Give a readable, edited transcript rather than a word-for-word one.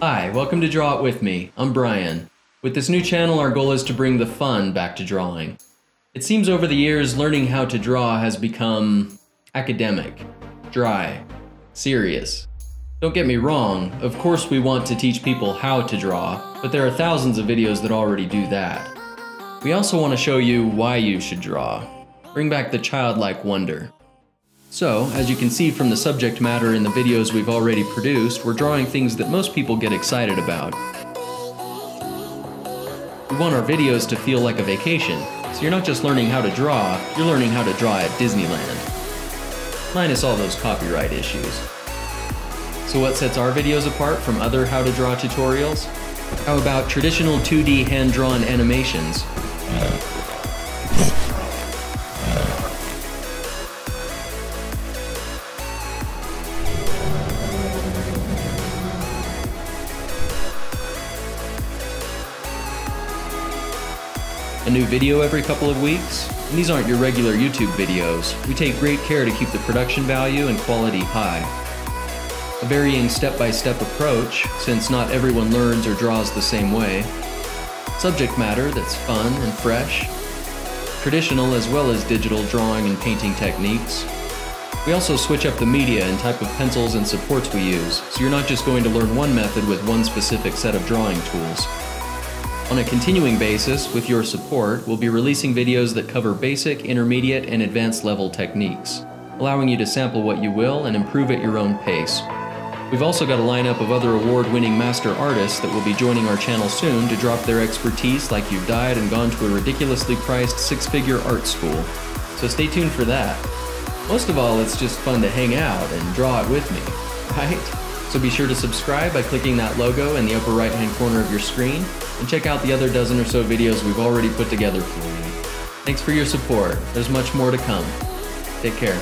Hi, welcome to Draw It With Me. I'm Brian. With this new channel, our goal is to bring the fun back to drawing. It seems over the years, learning how to draw has become academic, dry, serious. Don't get me wrong, of course we want to teach people how to draw, but there are thousands of videos that already do that. We also want to show you why you should draw. Bring back the childlike wonder. So, as you can see from the subject matter in the videos we've already produced, we're drawing things that most people get excited about. We want our videos to feel like a vacation, so you're not just learning how to draw, you're learning how to draw at Disneyland. Minus all those copyright issues. So what sets our videos apart from other how to draw tutorials? How about traditional 2D hand-drawn animations? A new video every couple of weeks? And these aren't your regular YouTube videos. We take great care to keep the production value and quality high. A varying step-by-step approach, since not everyone learns or draws the same way. Subject matter that's fun and fresh. Traditional as well as digital drawing and painting techniques. We also switch up the media and type of pencils and supports we use, so you're not just going to learn one method with one specific set of drawing tools. On a continuing basis, with your support, we'll be releasing videos that cover basic, intermediate, and advanced level techniques, allowing you to sample what you will and improve at your own pace. We've also got a lineup of other award-winning master artists that will be joining our channel soon to drop their expertise like you've died and gone to a ridiculously priced six-figure art school. So stay tuned for that. Most of all, it's just fun to hang out and draw it with me, right? So be sure to subscribe by clicking that logo in the upper right-hand corner of your screen, and check out the other dozen or so videos we've already put together for you. Thanks for your support. There's much more to come. Take care.